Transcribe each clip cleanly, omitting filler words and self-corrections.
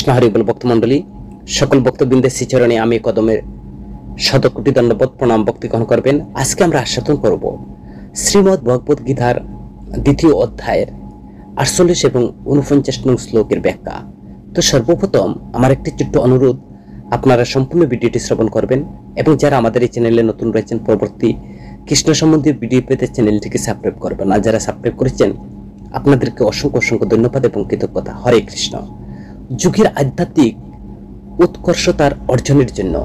কৃষ্ণ হরি বল ভক্তমণ্ডলী, সকল ভক্তবৃন্দের শ্রীচরণে আমি কদমের শতকোটি দণ্ডবোধ প্রণাম ভক্তি গ্রহণ করবেন। আজকে আমরা আস্বাদন করব শ্রীমদ্ ভগবদ গীতার 2য় অধ্যায়ের 48 এবং 49 নং শ্লোকের ব্যাখ্যা। তো সর্বপ্রথম আমার একটি ছোট্ট অনুরোধ, আপনারা সম্পূর্ণ ভিডিওটি শ্রবণ করবেন এবং যারা আমাদের এই চ্যানেলে নতুন রয়েছেন পরবর্তী কৃষ্ণ সম্বন্ধীয় ভিডিও পেতে চ্যানেলটিকে সাবস্ক্রাইব করবেন। আর যারা সাবস্ক্রাইব করেছেন আপনাদেরকে অসংখ্য ধন্যবাদ এবং কৃতজ্ঞতা। হরে কৃষ্ণ। যুগের আধ্যাত্মিক উৎকর্ষতার অর্জনের জন্য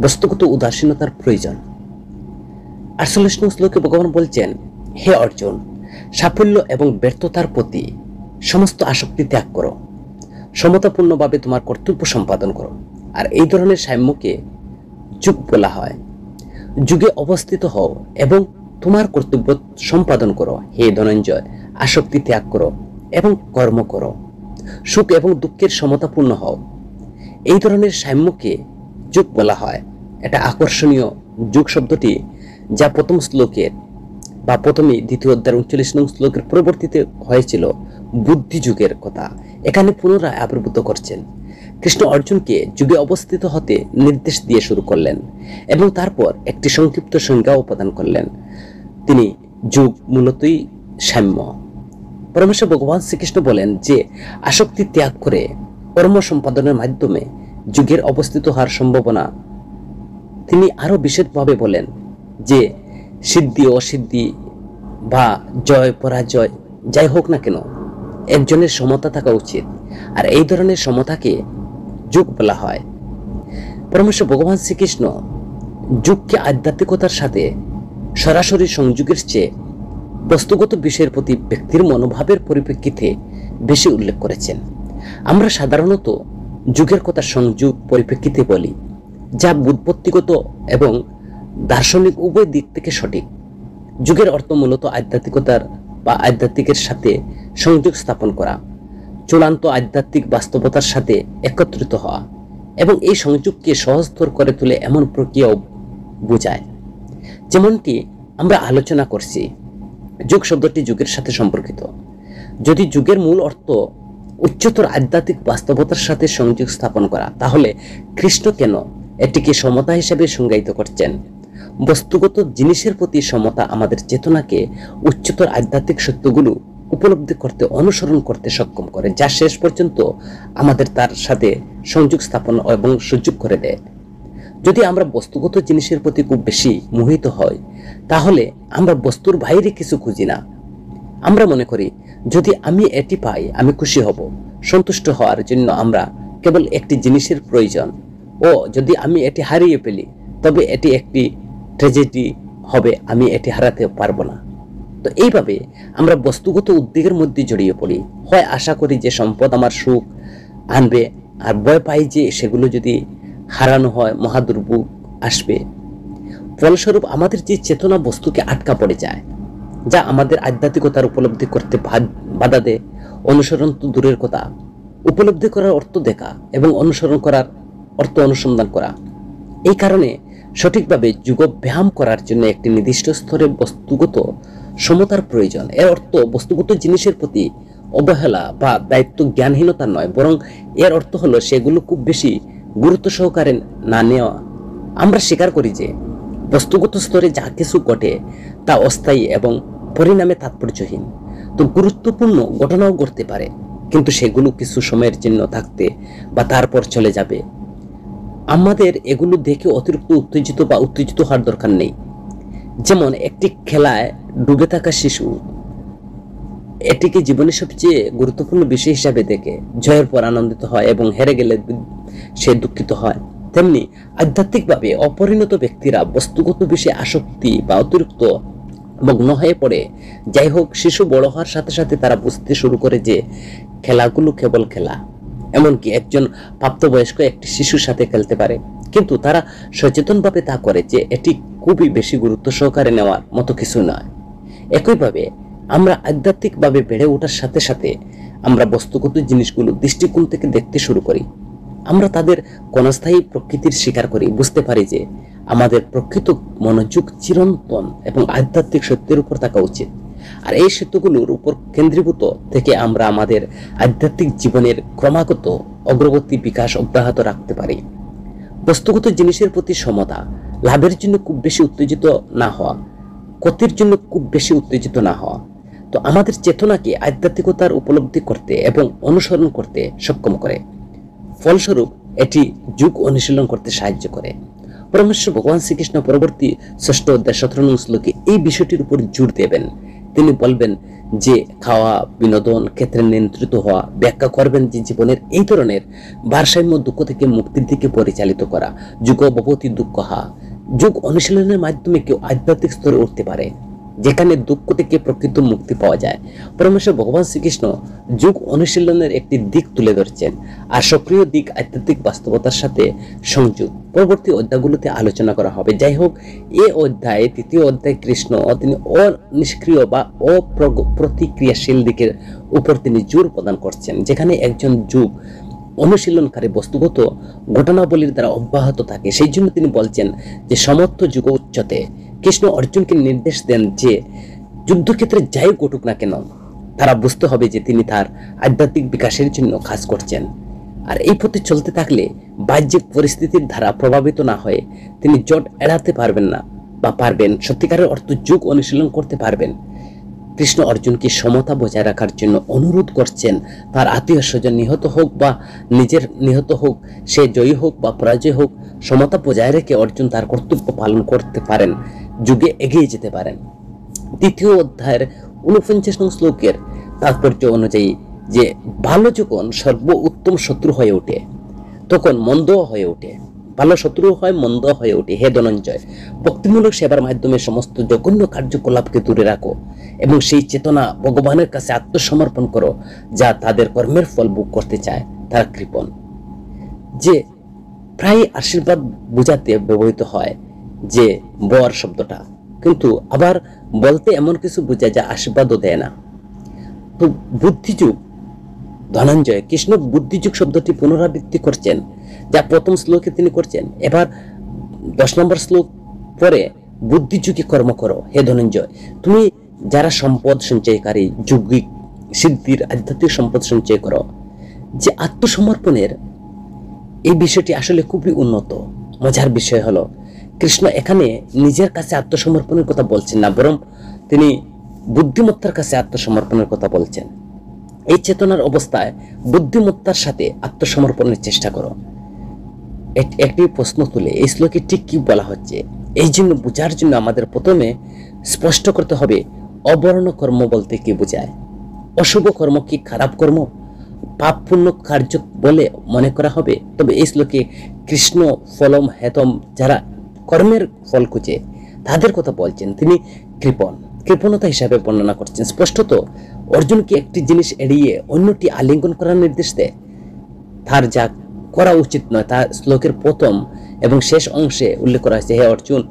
বস্তুগত উদাসীনতার প্রয়োজন। 48 নং শ্লোকে ভগবান বলছেন, হে অর্জুন, সাফল্য এবং ব্যর্থতার প্রতি সমস্ত আসক্তি ত্যাগ করো, সমতাপূর্ণভাবে তোমার কর্তব্য সম্পাদন করো। আর এই ধরনের সাম্যকে যুগ বলা হয়। যুগে অবস্থিত হও এবং তোমার কর্তব্য সম্পাদন করো। হে ধনঞ্জয়, আসক্তি ত্যাগ করো এবং কর্ম করো, সুখ এবং দুঃখের সমতাপূর্ণ হও। এই ধরনের সাম্যকে যুগ বলা হয়। এটা আকর্ষণীয় যুগ শব্দটি যা প্রথম শ্লোকের বা প্রথমে 2য় অধ্যায়ের 39 নং শ্লোকের পরিবর্তিত হয়েছিল বুদ্ধি যুগের কথা এখানে পুনরায় আবির্ভূত করছেন। কৃষ্ণ অর্জুনকে যুগে অবস্থিত হতে নির্দেশ দিয়ে শুরু করলেন এবং তারপর একটি সংক্ষিপ্ত সংজ্ঞাও প্রদান করলেন। তিনি যুগ মূলতই সাম্য। পরমেশ্বর ভগবান শ্রীকৃষ্ণ বলেন যে আসক্তি ত্যাগ করে কর্ম সম্পাদনের মাধ্যমে যুগের অবস্থিত হওয়ার সম্ভাবনা। তিনি আরো বিশেষভাবে বলেন যে সিদ্ধি অসিদ্ধি বা জয় পরাজয় যাই হোক না কেন, একজনের সমতা থাকা উচিত। আর এই ধরনের সমতাকে যুগ বলা হয়। পরমেশ্বর ভগবান শ্রীকৃষ্ণ যুগকে আধ্যাত্মিকতার সাথে সরাসরি সংযোগের চেয়ে বস্তুগত বিষয়ের প্রতি ব্যক্তির মনোভাবের পরিপ্রেক্ষিতে বেশি উল্লেখ করেছেন। আমরা সাধারণত যুগের কথা সংযোগ পরিপ্রেক্ষিতে বলি, যা বুৎপত্তিগত এবং দার্শনিক উভয় দিক থেকে সঠিক। যুগের অর্থ মূলত আধ্যাত্মিকতার বা আধ্যাত্মিকের সাথে সংযোগ স্থাপন করা, চূড়ান্ত আধ্যাত্মিক বাস্তবতার সাথে একত্রিত হওয়া এবং এই সংযোগকে সহজতর করে তোলে এমন প্রক্রিয়াও বোঝায়। যেমনটি আমরা আলোচনা করছি, যুগ শব্দটি যুগের সাথে সম্পর্কিত। যদি যুগের মূল অর্থ উচ্চতর আধ্যাত্মিক বাস্তবতার সাথে সংযোগ স্থাপন করা, তাহলে কৃষ্ণ কেন এটিকে সমতা হিসেবে সংজ্ঞায়িত করছেন? বস্তুগত জিনিসের প্রতি সমতা আমাদের চেতনাকে উচ্চতর আধ্যাত্মিক সত্যগুলো উপলব্ধি করতে অনুসরণ করতে সক্ষম করে, যা শেষ পর্যন্ত আমাদের তার সাথে সংযোগ স্থাপন এবং সুযোগ করে দেয়। যদি আমরা বস্তুগত জিনিসের প্রতি খুব বেশি মোহিত হই, তাহলে আমরা বস্তুর বাইরে কিছু খুঁজি না। আমরা মনে করি যদি আমি এটি পাই আমি খুশি হব। সন্তুষ্ট হওয়ার জন্য আমরা কেবল একটি জিনিসের প্রয়োজন, ও যদি আমি এটি হারিয়ে ফেলি তবে এটি একটি ট্র্যাজেডি হবে, আমি এটি হারাতে পারবো না। তো এইভাবে আমরা বস্তুগত উদ্বেগের মধ্যে জড়িয়ে পড়ি। হয় আশা করি যে সম্পদ আমার সুখ আনবে, আর ভয় পাই যে সেগুলো যদি হারানো হয় মহাদুর্ভোগ আসবে। ফলস্বরূপ আমাদের যে চেতনা বস্তুকে আটকা পড়ে যায়, যা আমাদের আধ্যাত্মিকতার উপলব্ধি করতে বাধা দেয়। অনুসরণ তো দূরের কথা, উপলব্ধি করার অর্থ দেখা এবং অনুসরণ করার অর্থ অনুসন্ধান করা। এই কারণে সঠিকভাবে যোগাভ্যাম করার জন্য একটি নির্দিষ্ট স্তরে বস্তুগত সমতার প্রয়োজন। এর অর্থ বস্তুগত জিনিসের প্রতি অবহেলা বা দায়িত্ব জ্ঞানহীনতা নয়, বরং এর অর্থ হলো সেগুলো খুব বেশি গুরুত্ব সহকারে না নেওয়া। আমরা স্বীকার করি যে বস্তুগত স্তরে যা কিছু ঘটে তা অস্থায়ী এবং পরিণামে তাৎপর্যহীন। তো গুরুত্বপূর্ণ ঘটনাও ঘটতে পারে, কিন্তু সেগুলো কিছু সময়ের জন্য থাকতে বা তারপর চলে যাবে। আমাদের এগুলো দেখে অতিরিক্ত উত্তেজিত হওয়ার দরকার নেই। যেমন একটি খেলায় ডুবে থাকা শিশু এটিকে জীবনের সবচেয়ে গুরুত্বপূর্ণ বিষয় হিসাবে দেখে জয়ের পর আনন্দিত হয় এবং হেরে গেলে সে দুঃখিত হয়। তেমনি আধ্যাত্মিকভাবে অপরিণত ব্যক্তিরা বস্তুগত বিষয়ে আসক্তি বা অতিরিক্ত মগ্ন হয়ে পড়ে। যাই হোক, শিশু বড় হওয়ার সাথে সাথে তারা বুঝতে শুরু করে যে খেলাগুলো কেবল খেলা। এমনকি একজন প্রাপ্তবয়স্ক একটি শিশুর সাথে খেলতে পারে, কিন্তু তারা সচেতনভাবে তা করে যে এটি খুবই বেশি গুরুত্ব সহকারে নেওয়ার মতো কিছু নয়। একইভাবে আমরা আধ্যাত্মিকভাবে বেড়ে ওঠার সাথে সাথে আমরা বস্তুগত জিনিসগুলো দৃষ্টিকোণ থেকে দেখতে শুরু করি। আমরা তাদের ক্ষণস্থায়ী প্রকৃতির স্বীকার করি, বুঝতে পারি যে আমাদের প্রকৃত মনোযোগ চিরন্তন এবং আধ্যাত্মিক সত্যের উপর থাকা উচিত। আর এই সত্যগুলোর উপর কেন্দ্রীভূত থেকে আমরা আমাদের আধ্যাত্মিক জীবনের ক্রমাগত অগ্রগতি বিকাশ অব্যাহত রাখতে পারি। বস্তুগত জিনিসের প্রতি সমতা, লাভের জন্য খুব বেশি উত্তেজিত না হওয়া, ক্ষতির জন্য খুব বেশি উত্তেজিত না হওয়া, তো আমাদের চেতনাকে আধ্যাত্মিকতার উপলব্ধি করতে এবং অনুসরণ করতে সক্ষম করে। ফলস্বরূপ এটি যুগ অনুশীলন করতে সাহায্য করে। পরমেশ্বর ভগবান শ্রীকৃষ্ণ পরবর্তী 6ষ্ঠ অধ্যায় 17 নং শ্লোকে এই বিষয়টির উপর জোর দেবেন। তিনি বলবেন যে খাওয়া, বিনোদন ক্ষেত্রে নিয়ন্ত্রিত হওয়া, ব্যাখ্যা করবেন যে জীবনের এই ধরনের ভারসাম্য দুঃখ থেকে মুক্তির দিকে পরিচালিত করা, যুগ ভবতি দুঃখহা। যুগ অনুশীলনের মাধ্যমে কেউ আধ্যাত্মিক স্তরে উঠতে পারে, যেখানে দুঃখ থেকে প্রকৃত মুক্তি পাওয়া যায়। পরমেশ্বর ভগবান শ্রীকৃষ্ণ যুগ অনুশীলনের একটি দিক তুলে ধরছেন, আর সক্রিয় দিক আধ্যাত্মিক বাস্তবতার সাথে সংযোগ পরবর্তী অধ্যায়গুলোতে আলোচনা করা হবে। যাই হোক, এই অধ্যায়ে 3য় অধ্যায় কৃষ্ণ তিনি অনিষ্ক্রিয় বা অপ্রতিক্রিয়াশীল দিকের উপর তিনি জোর প্রদান করছেন, যেখানে একজন যুগ অনুশীলনকারী বস্তুগত ঘটনাবলীর দ্বারা অব্যাহত থাকে। সেই জন্য তিনি বলছেন যে সমর্থ যুগ উচ্চতে কৃষ্ণ অর্জুনকে নির্দেশ দেন যে যুদ্ধক্ষেত্রে যাই ঘটুক না কেন তারা বুঝতে হবে যে তিনি তার আধ্যাত্মিক বিকাশের জন্য কাজ করছেন। আর এই পথে চলতে থাকলে বাহ্যিক পরিস্থিতির দ্বারা প্রভাবিত না হয়ে তিনি জট এড়াতে পারবেন না বা পারবেন সত্যিকারের অর্থ যুগ অনুশীলন করতে পারবেন। কৃষ্ণ অর্জুনকে সমতা বজায় রাখার জন্য অনুরোধ করছেন। তার আত্মীয় স্বজন নিহত হোক বা নিজের নিহত হোক, সে জয়ী হোক বা পরাজয় হোক, সমতা বজায় রেখে অর্জুন তার কর্তব্য পালন করতে পারেন, যুগে এগিয়ে যেতে পারেন। 2য় অধ্যায়ের 49 নং শ্লোকের তাৎপর্য অনুযায়ী যে ভালো যখন সর্ব উত্তম শত্রু হয়ে ওঠে তখন মন্দ হয়ে ওঠে, ভালো শত্রু হয়, মন্দ হয়ে ওঠে। হে ধনঞ্জয়, ভক্তিমূলক সেবার মাধ্যমে সমস্ত জঘন্য কার্যকলাপকে দূরে রাখো এবং সেই চেতনা ভগবানের কাছে আত্মসমর্পণ করো যা তাদের কর্মের ফল ভোগ করতে চায়। তারা কৃপণ। যে প্রায় আশীর্বাদ বোঝাতে ব্যবহৃত হয় যে বর শব্দটা, কিন্তু আবার বলতে এমন কিছু বোঝায় যা আশীর্বাদও দেয় না। তো বুদ্ধিযুগ, ধনঞ্জয় কৃষ্ণ বুদ্ধিযুগ শব্দটি পুনরাবৃত্তি করছেন, যা প্রথম শ্লোকে তিনি করছেন। এবার 10 নম্বর শ্লোক পরে বুদ্ধিযুগে কর্ম করো। হে ধনঞ্জয়, তুমি যারা সম্পদ সঞ্চয়কারী, যৌগিক সিদ্ধির আধ্যাত্মিক সম্পদ সঞ্চয় করো। যে আত্মসমর্পণের এই বিষয়টি আসলে খুবই উন্নত। মজার বিষয় হলো কৃষ্ণ এখানে নিজের কাছে আত্মসমর্পণের কথা বলছেন না, বরং তিনি বুদ্ধিমত্তার কাছে আত্মসমর্পণের কথা বলছেন। এই চেতনার অবস্থায় বুদ্ধিমত্তার সাথে আত্মসমর্পণের চেষ্টা করো। একটি প্রশ্ন তুলে এই শ্লোকে ঠিক কি বলা হচ্ছে, এই জন্য বোঝার জন্য আমাদের প্রথমে স্পষ্ট করতে হবে অবর্ণ কর্ম বলতে কি বোঝায়। অশুভ কর্ম কি খারাপ কর্ম, পাপ পুণ্য কার্য বলে মনে করা হবে? তবে এই শ্লোকে কৃষ্ণ ফলম হেতম, যারা কর্মের ফল খুঁজে তাদের কথা বলছেন। তিনি কৃপণতা হিসাবে বর্ণনা করছেন। স্পষ্টত অর্জুনকে একটি জিনিস এড়িয়ে অন্যটি আলিঙ্গন করার নির্দেশ দেয়। তার যা করা উচিত নয় তা শ্লোকের প্রথম এবং শেষ অংশে উল্লেখ করা হয়েছে। হে অর্জুন,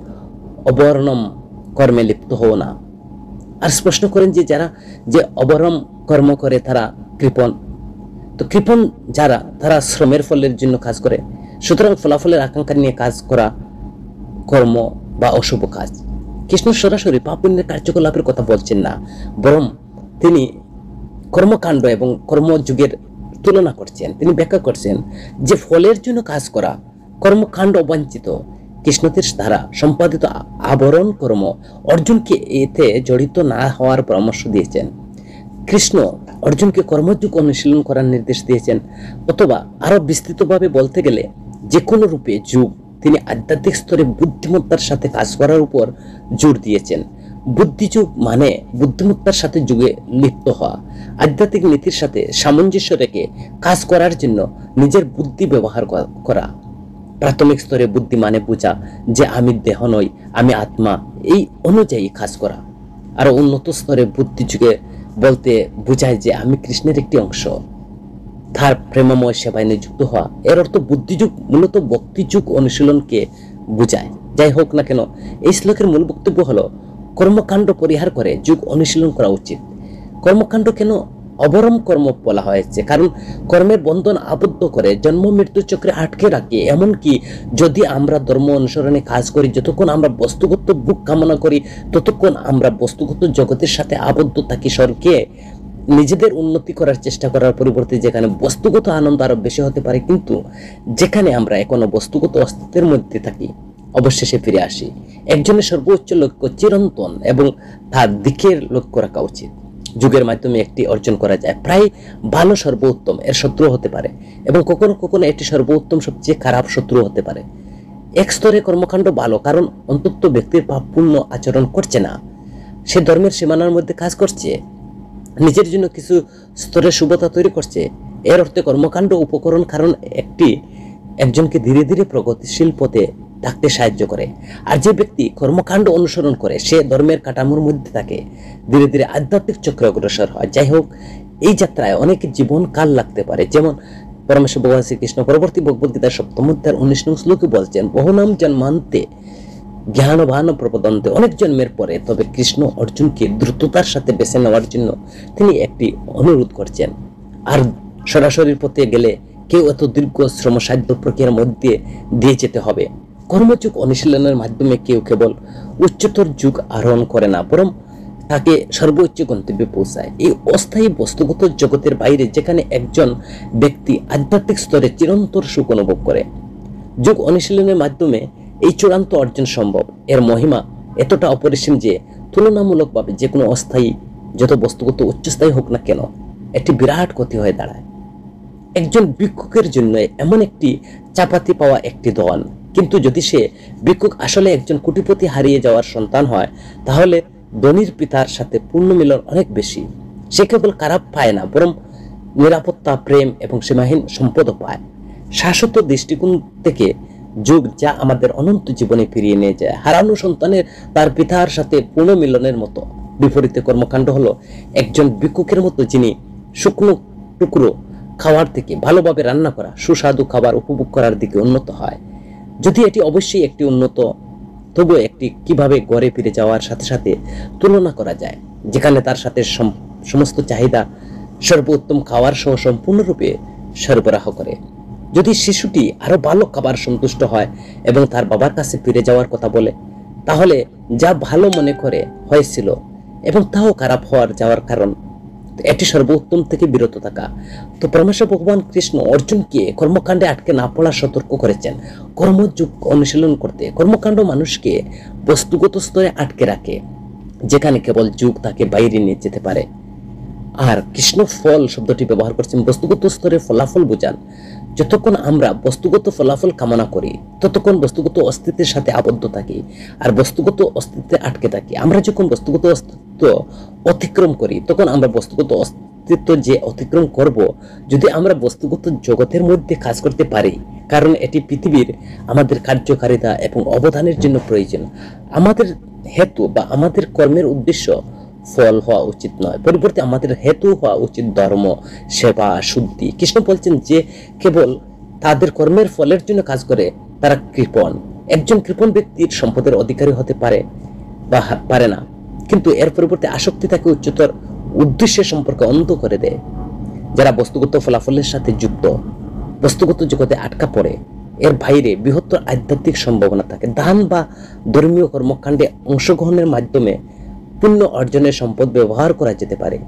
অবর্ণম কর্মে লিপ্ত হও না। আর স্পষ্ট করেন যে যারা যে অবরম কর্ম করে তারা কৃপণ। তো কৃপণ যারা, তারা শ্রমের ফলের জন্য কাজ করে। সুতরাং ফলাফলের আকাঙ্ক্ষা নিয়ে কাজ করা কর্ম বা অশুভ কাজ। কৃষ্ণ সরাসরি পাপ পুণ্যের কার্যকলাপের কথা বলছেন না, বরং তিনি কর্মকাণ্ড এবং কর্মযুগের তুলনা করছেন। তিনি ব্যাখ্যা করছেন যে ফলের জন্য কাজ করা কর্মকাণ্ড অবাঞ্ছিত। কৃষ্ণদের দ্বারা সম্পাদিত আবরণ কর্ম অর্জুনকে এতে জড়িত না হওয়ার পরামর্শ দিয়েছেন। কৃষ্ণ অর্জুনকে কর্মযুগ অনুশীলন করার নির্দেশ দিয়েছেন, অথবা আরো বিস্তৃতভাবে বলতে গেলে যে কোনো রূপে যুগ তিনি আধ্যাত্মিক স্তরে বুদ্ধিমত্তার সাথে কাজ করার উপর জোর দিয়েছেন। বুদ্ধিযুগ মানে বুদ্ধিমত্তার সাথে যুগে লিপ্ত হওয়া, আধ্যাত্মিক নীতির সাথে সামঞ্জস্য রেখে কাজ করার জন্য নিজের বুদ্ধি ব্যবহার করা। প্রাথমিক স্তরে বুদ্ধি মানে বোঝা যে আমি দেহ নই, আমি আত্মা, এই অনুযায়ী কাজ করা। আরো উন্নত স্তরে বুদ্ধিযুগে বলতে বোঝায় যে আমি কৃষ্ণের একটি অংশ, তার প্রেমময় সেবায় নিযুক্ত হওয়া। এর অর্থ বুদ্ধিযুগ মূলত ভক্তিযুগ অনুশীলনকে বোঝায়। যাই হোক না কেন, এই শ্লোকের মূল বক্তব্য হলো কর্মকাণ্ড পরিহার করে যুগ অনুশীলন করা উচিত। কর্মকাণ্ড কেন অবরম কর্ম বলা হয়েছে, কারণ কর্মের বন্ধন আবদ্ধ করে জন্ম মৃত্যু চক্রে আটকে রাখে। এমনকি যদি আমরা ধর্ম অনুসরণে কাজ করি, যতক্ষণ আমরা বস্তুগত ভোগ কামনা করি, ততক্ষণ আমরা বস্তুগত জগতের সাথে আবদ্ধ থাকি। স্বর্গে নিজেদের উন্নতি করার চেষ্টা করার পরিবর্তে যেখানে বস্তুগত আনন্দ আরো বেশি হতে পারে, কিন্তু যেখানে আমরা এখনো বস্তুগত অস্তিত্বের মধ্যে থাকি, অবশেষে ফিরে আসি। একজনের সর্বোচ্চ লক্ষ্য চিরন্তন এবং তার দিকের লক্ষ্য রাখা উচিত। যুগের মাধ্যমে একটি অর্জন করা যায়, প্রায় ভালো সর্বোত্তম এর শত্রু হতে পারে, এবং কখনো কখনো এটি সর্বোত্তম সবচেয়ে খারাপ শত্রু হতে পারে। এক স্তরে কর্মকাণ্ড ভালো, কারণ অন্তত ব্যক্তির পাপপূর্ণ আচরণ করছে না, সে ধর্মের সীমানার মধ্যে কাজ করছে, নিজের জন্য কিছু স্তরে শুভতা তৈরি করছে। এর অর্থে কর্মকাণ্ড উপকরণ, কারণ একজনকে ধীরে ধীরে প্রগতিশীল পথে থাকতে সাহায্য করে। আর যে ব্যক্তি কর্মকাণ্ড অনুসরণ করে, সে ধর্মের কাঠামোর মধ্যে থাকে, ধীরে ধীরে আধ্যাত্মিক চক্রে অগ্রসর হয়। যাই হোক, এই যাত্রায় অনেক জীবন কাল লাগতে পারে। যেমন পরমেশ্বর ভগবান শ্রীকৃষ্ণ পরবর্তী ভগবদ গীতার 7ম অধ্যায়ের 19 নং শ্লোকে বলছেন, বহুনাম জন্মান্তে জ্ঞানবান প্রপদন্তে, অনেক জন্মের পরে তবে কৃষ্ণ অর্জুনকে দ্রুততার সাথে বেছে নেওয়ার জন্য তিনি একটি অনুরোধ করছেন। আর সরাসরি পথে গেলে কেউ এত দীর্ঘ শ্রমসাধ্য প্রক্রিয়ার মধ্যে দিয়ে যেতে হবে। কর্মযুগ অনুশীলনের মাধ্যমে কেউ কেবল উচ্চতর যুগ আরোহণ করে না, বরং তাকে সর্বোচ্চ গন্তব্যে পৌঁছায়। এই অস্থায়ী বস্তুগত জগতের বাইরে, যেখানে একজন ব্যক্তি আধ্যাত্মিক স্তরে চিরন্তর সুখ অনুভব করে, যুগ অনুশীলনের মাধ্যমে এই চূড়ান্ত অর্জন সম্ভব। এর মহিমা এতটা অপরিসীম যে তুলনামূলকভাবে যে কোনো অস্থায়ী, যত বস্তুগত উচ্চস্থায়ী হোক না কেন, একটি বিরাট ক্ষতি হয়ে দাঁড়ায়। একজন ভিক্ষুকের জন্য এমন একটি চাপাতি পাওয়া একটি ধন, কিন্তু যদি সে ভিক্ষুক আসলে একজন কোটিপতি হারিয়ে যাওয়ার সন্তান হয়, তাহলে ধনীর পিতার সাথে পূর্ণ মিলন অনেক বেশি। সে কেবল খারাপ পায় না, বরং নিরাপত্তা, প্রেম এবং সীমাহীন সম্পদও পায়। শাশ্বত দৃষ্টিকোণ থেকে যুগ যা আমাদের অনন্ত জীবনে ফিরিয়ে নিয়ে যায়, হারানো সন্তানের তার পিতার সাথে পূর্ণ মিলনের মতো। বিপরীতে কর্মকাণ্ড হলো একজন ভিক্ষুকের মতো, যিনি শুকনো টুকরো খাওয়ার থেকে ভালোভাবে রান্না করা সুস্বাদু খাবার উপভোগ করার দিকে উন্নত হয়। যদি এটি অবশ্যই একটি উন্নত, তবুও একটি কিভাবে ঘরে ফিরে যাওয়ার সাথে সাথে তুলনা করা যায়, যেখানে তার সাথে সমস্ত চাহিদা সর্বোত্তম খাওয়ার সহ সম্পূর্ণরূপে সরবরাহ করে। যদি শিশুটি আরো ভালো খাবার সন্তুষ্ট হয় এবং তার বাবার কাছে ফিরে যাওয়ার কথা বলে, তাহলে যা ভালো মনে করে হয়েছিল এবং তাও খারাপ হওয়ার যাওয়ার কারণ, এটি সর্বোত্তম থেকে বিরত থাকা। তো পরমেশ্বর ভগবান কৃষ্ণ অর্জুনকে কর্মকাণ্ডে আটকে না পড়া সতর্ক করেছেন। কর্মযুগ অনুশীলন করতে কর্মকাণ্ড মানুষকে বস্তুগত স্তরে আটকে রাখে, যেখানে কেবল যুগ তাকে বাইরে নিয়ে যেতে পারে। আর কৃষ্ণ ফল শব্দটি ব্যবহার করছেন বস্তুগত স্তরে ফলাফল বোঝান। যতক্ষণ আমরা বস্তুগত ফলাফল কামনা করি, ততক্ষণ বস্তুগত অস্তিত্বের সাথে আবদ্ধ থাকি আর বস্তুগত অস্তিত্বে আটকে থাকি। আমরা যখন বস্তুগত অস্তিত্ব অতিক্রম করি, তখন আমরা বস্তুগত অস্তিত্ব যে অতিক্রম করব, যদি আমরা বস্তুগত জগতের মধ্যে কাজ করতে পারি, কারণ এটি পৃথিবীর আমাদের কার্যকারিতা এবং অবদানের জন্য প্রয়োজন। আমাদের হেতু বা আমাদের কর্মের উদ্দেশ্য ফল হওয়া উচিত নয়, পরিবর্তে আমাদের হেতু হওয়া উচিত ধর্ম, সেবা, শুদ্ধি। কৃষ্ণ বলছেন যে কেবল তাদের কর্মের ফলের জন্য কাজ করে তারা কৃপণ। একজন কৃপণ ব্যক্তির সম্পদের অধিকারী হতে পারে বা পারে না, কিন্তু এর পরিবর্তে আসক্তি তাকে উচ্চতর উদ্দেশ্যের সম্পর্কে অন্ধ করে দেয়। যারা বস্তুগত ফলাফলের সাথে যুক্ত, বস্তুগত জগতে আটকা পড়ে, এর বাইরে বৃহত্তর আধ্যাত্মিক সম্ভাবনা থাকে। দান বা ধর্মীয় কর্মকাণ্ডে অংশগ্রহণের মাধ্যমে পুণ্য অর্জনের সম্পদ ব্যবহার করা যেতে পারে।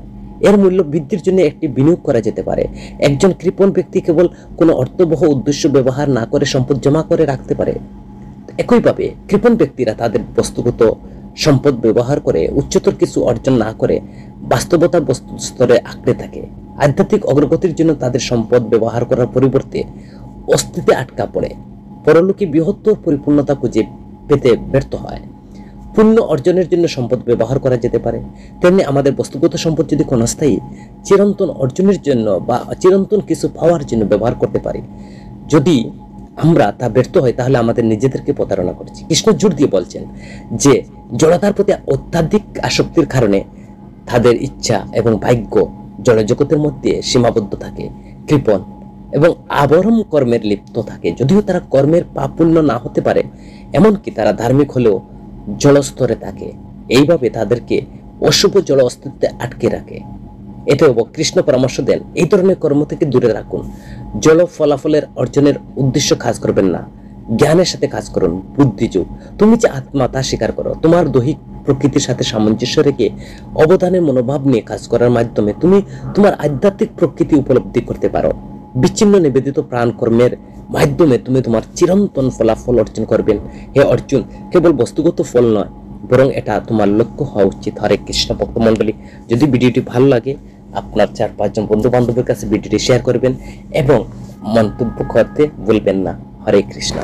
এর মূল্য বৃদ্ধির জন্য একটি বিনিয়োগ করা যেতে পারে। একজন কৃপণ ব্যক্তি কেবল কোনো অর্থবহ উদ্দেশ্য ব্যবহার না করে সম্পদ জমা করে রাখতে পারে। একইভাবে কৃপণ ব্যক্তিরা তাদের বস্তুগত সম্পদ ব্যবহার করে উচ্চতর কিছু অর্জন না করে বাস্তবতার বস্তু স্তরে আঁকড়ে থাকে। আধ্যাত্মিক অগ্রগতির জন্য তাদের সম্পদ ব্যবহার করার পরিবর্তে অস্তিত্বে আটকা পড়ে পরলোকে বৃহত্তর পরিপূর্ণতা খুঁজে পেতে ব্যর্থ হয়। পুণ্য অর্জনের জন্য সম্পদ ব্যবহার করা যেতে পারে, তেমনি আমাদের বস্তুগত সম্পদ যদি ক্ষণস্থায়ী চিরন্তন অর্জনের জন্য বা চিরন্তন কিছু পাওয়ার জন্য ব্যবহার করতে পারি, যদি আমরা তা ব্যর্থ হয়, তাহলে আমাদের নিজেদেরকে প্রতারণা করছি। কৃষ্ণ জোর দিয়ে বলছেন যে জড়তার প্রতি অত্যাধিক আসক্তির কারণে তাদের ইচ্ছা এবং ভাগ্য জড়জগতের মধ্যে সীমাবদ্ধ থাকে, কৃপণ এবং আবরণ কর্মের লিপ্ত থাকে। যদিও তারা কর্মের পাপ পুণ্য না হতে পারে, এমনকি তারা ধার্মিক হলেও জলস্তরে থাকে। এইভাবে তাদেরকে অশুভ জল অস্তিত্বে আটকে রাখে। এতেও কৃষ্ণ পরামর্শ দেন এই ধরনের কর্ম থেকে দূরে রাখুন। জল ফলাফলের অর্জনের উদ্দেশ্য কাজ করবেন না, জ্ঞানের সাথে কাজ করুন। বুদ্ধিযোগ, তুমি যে আত্মা তা স্বীকার করো। তোমার দৈহিক প্রকৃতির সাথে সামঞ্জস্য রেখে অবদানের মনোভাব নিয়ে কাজ করার মাধ্যমে তুমি তোমার আধ্যাত্মিক প্রকৃতি উপলব্ধি করতে পারো। বিচ্ছিন্ন নিবেদিত প্রাণ কর্মের মাধ্যমে তুমি তোমার চিরন্তন ফলাফল অর্জন করবেন। হে অর্জুন, কেবল বস্তুগত ফল নয়, বরং এটা তোমার লক্ষ্য হওয়া উচিত। হরে কৃষ্ণ ভক্ত মণ্ডলী, যদি ভিডিওটি ভালো লাগে আপনার 4-5 জন বন্ধু বান্ধবের কাছে ভিডিওটি শেয়ার করবেন এবং মন্তব্য করতে ভুলবেন না। হরে কৃষ্ণ।